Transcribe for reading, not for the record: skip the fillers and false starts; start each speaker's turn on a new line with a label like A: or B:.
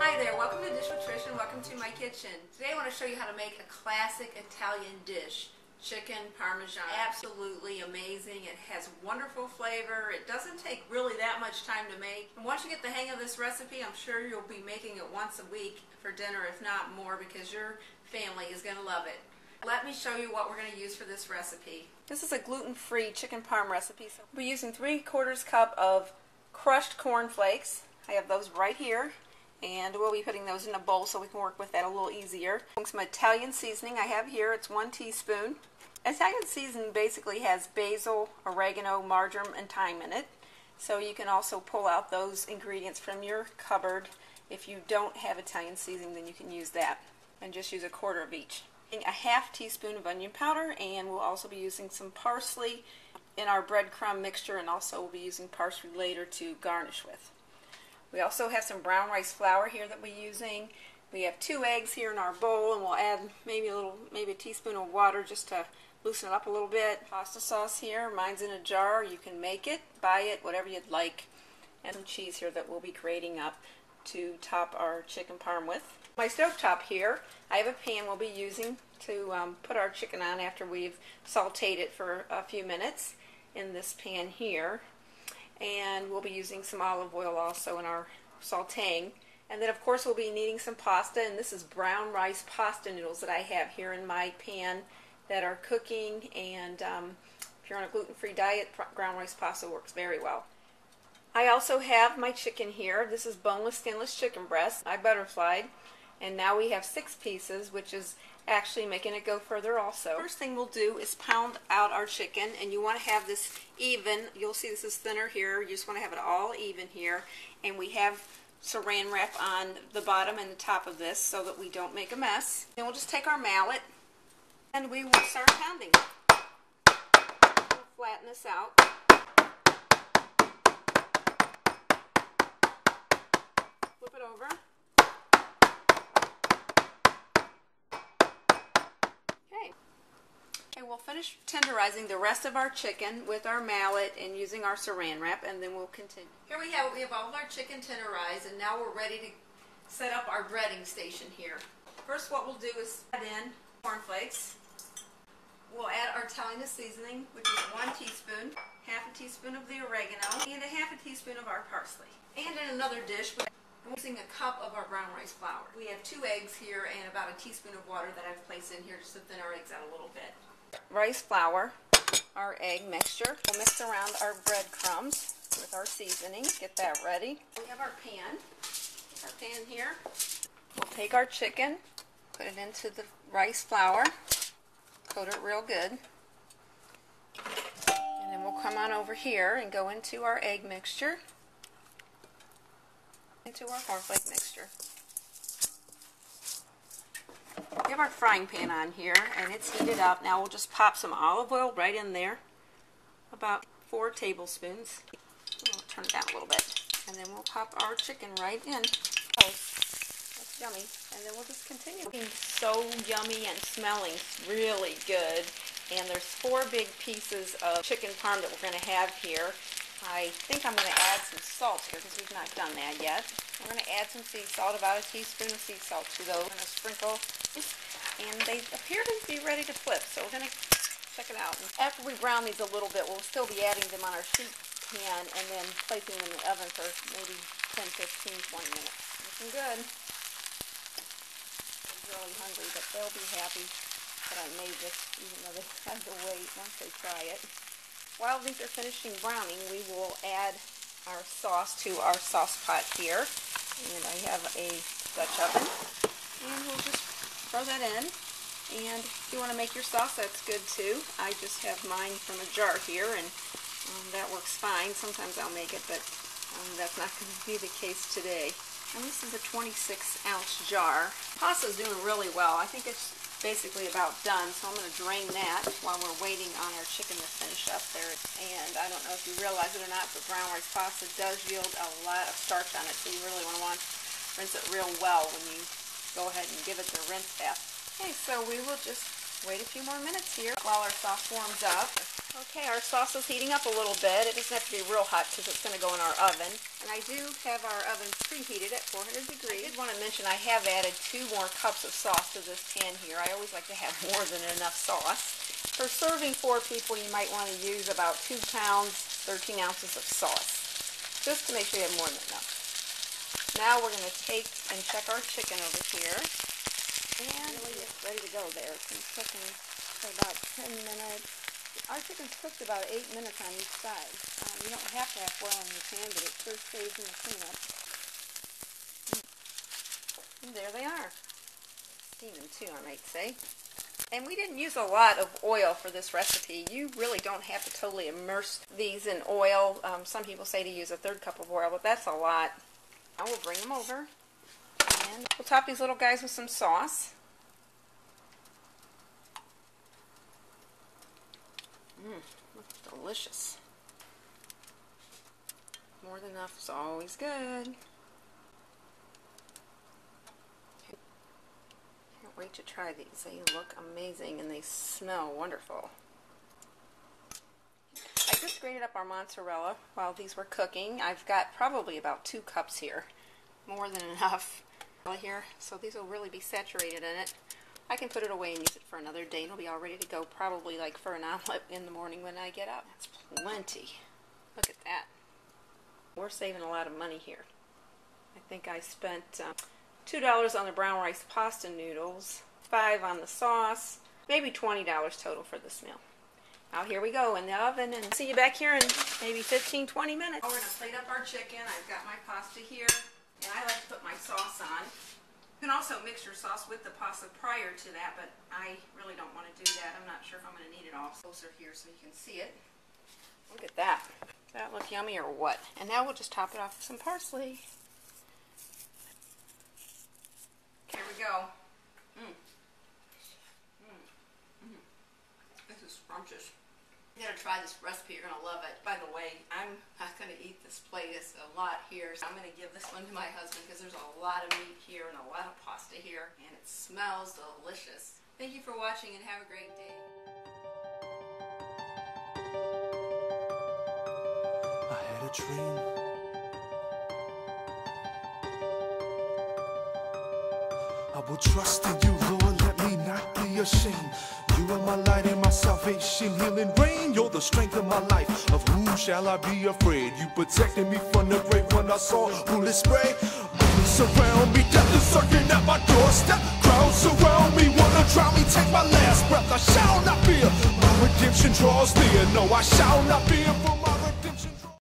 A: Hi there, welcome to Dish with Trish and welcome to my kitchen. Today I want to show you how to make a classic Italian dish, chicken Parmesan. Absolutely amazing. It has wonderful flavor. It doesn't take really that much time to make. And once you get the hang of this recipe, I'm sure you'll be making it once a week for dinner, if not more, because your family is going to love it. Let me show you what we're going to use for this recipe. This is a gluten-free chicken parm recipe. So we're using 3/4 cup of crushed corn flakes. I have those right here. And we'll be putting those in a bowl so we can work with that a little easier. Some Italian seasoning I have here. It's 1 teaspoon. Italian seasoning basically has basil, oregano, marjoram, and thyme in it. So you can also pull out those ingredients from your cupboard. If you don't have Italian seasoning, then you can use that. And just use 1/4 of each. A 1/2 teaspoon of onion powder, and we'll also be using some parsley in our breadcrumb mixture, and also we'll be using parsley later to garnish with. We also have some brown rice flour here that we're using. We have 2 eggs here in our bowl, and we'll add maybe a teaspoon of water just to loosen it up a little bit. Pasta sauce here, mine's in a jar. You can make it, buy it, whatever you'd like. And some cheese here that we'll be grating up to top our chicken parm with. My stovetop here, I have a pan we'll be using to put our chicken on after we've sauteed it for a few minutes in this pan here. And we'll be using some olive oil also in our sauteing. And then of course we'll be needing some pasta, and this is brown rice pasta noodles that I have here in my pan that are cooking, and if you're on a gluten-free diet, brown rice pasta works very well. I also have my chicken here. This is boneless skinless chicken breast. I butterflied, and now we have 6 pieces, which is actually making it go further also. First thing we'll do is pound out our chicken, and you want to have this even. You'll see this is thinner here. You just want to have it all even here. And we have saran wrap on the bottom and the top of this so that we don't make a mess. Then we'll just take our mallet and we will start pounding. We'll flatten this out. Flip it over. We'll finish tenderizing the rest of our chicken with our mallet and using our saran wrap, and then we'll continue. Here we have all of our chicken tenderized, and now we're ready to set up our breading station here. First, what we'll do is add in cornflakes. We'll add our Italian seasoning, which is 1 teaspoon, 1/2 teaspoon of the oregano, and 1/2 teaspoon of our parsley. And in another dish, we're using 1 cup of our brown rice flour. We have 2 eggs here and about 1 teaspoon of water that I've placed in here just to thin our eggs out a little bit. Rice flour, our egg mixture. We'll mix around our breadcrumbs with our seasoning. Get that ready. We have our pan. Our pan here. We'll take our chicken, put it into the rice flour, coat it real good, and then we'll come on over here and go into our egg mixture, into our cornflake mixture. We have our frying pan on here, and it's heated up. Now we'll just pop some olive oil right in there, about 4 tablespoons. We'll turn it down a little bit, and then we'll pop our chicken right in. Oh, that's yummy. And then we'll just continue. Looking so yummy and smelling really good. And there's 4 big pieces of chicken parm that we're going to have here. I think I'm going to add some salt here because we've not done that yet. We're going to add some sea salt, about 1 teaspoon of sea salt to those. We're going to sprinkle, and they appear to be ready to flip, so we're going to check it out. And after we brown these a little bit, we'll still be adding them on our sheet pan and then placing them in the oven for maybe 10, 15, 20 minutes. Looking good. I'm really hungry, but they'll be happy that I made this, even though they had to wait once they try it. While these are finishing browning, we will add our sauce to our sauce pot here. And I have a Dutch oven. And we'll just throw that in. And if you want to make your sauce, that's good too. I just have mine from a jar here, and that works fine. Sometimes I'll make it, but that's not going to be the case today. And this is a 26-ounce jar. Pasta's doing really well. I think it's basically about done, so I'm going to drain that while we're waiting on our chicken to finish up there. And I don't know if you realize it or not, but brown rice pasta does yield a lot of starch on it, so you really want to rinse it real well when you go ahead and give it the rinse bath. Okay, so we will just Wait a few more minutes here while our sauce warms up. Okay, our sauce is heating up a little bit. It doesn't have to be real hot because it's going to go in our oven. And I do have our oven preheated at 400 degrees. I did want to mention I have added 2 more cups of sauce to this pan here. I always like to have more than enough sauce. For serving 4 people, you might want to use about 2 pounds, 13 ounces of sauce, just to make sure you have more than enough. Now we're going to take and check our chicken over here. And it's ready to go there. It's been cooking for about 10 minutes. Our chicken's cooked about 8 minutes on each side. You don't have to have oil in your pan, but it sure saves in the cleanup. And there they are. Steaming too, I might say. And we didn't use a lot of oil for this recipe. You really don't have to totally immerse these in oil. Some people say to use a 1/3 cup of oil, but that's a lot. Now we'll bring them over. And we'll top these little guys with some sauce. Looks delicious. More than enough is always good. Can't wait to try these. They look amazing and they smell wonderful. I just grated up our mozzarella while these were cooking. I've got probably about 2 cups here. More than enough here, so these will really be saturated in it. I can put it away and use it for another day. It'll be all ready to go, probably like for an omelet in the morning when I get up. That's plenty. Look at that. We're saving a lot of money here. I think I spent $2 on the brown rice pasta noodles, $5 on the sauce, maybe $20 total for this meal. Now here we go in the oven, and see you back here in maybe 15-20 minutes. We're going to plate up our chicken. I've got my pasta here. And I like to put my sauce on. You can also mix your sauce with the pasta prior to that, but I really don't want to do that. I'm not sure if I'm going to need it all. Closer here so you can see it. Look at that. Does that look yummy or what? And now we'll just top it off with some parsley. Here we go. This is scrumptious. You gotta try this recipe, you're gonna love it. By the way, I'm not gonna eat this plate, it's a lot here. So I'm gonna give this one to my husband because there's a lot of meat here and a lot of pasta here, and it smells delicious. Thank you for watching and have a great day.
B: I had a dream. I will trust in you, Lord, let me not be ashamed. You are my light and my salvation, healing rain. You're the strength of my life. Of whom shall I be afraid? You protected me from the great one I saw. Bullet spray. Bullets surround me. Death is lurking at my doorstep. Crowds surround me. Wanna drown me. Take my last breath. I shall not fear. My redemption draws near. No, I shall not fear.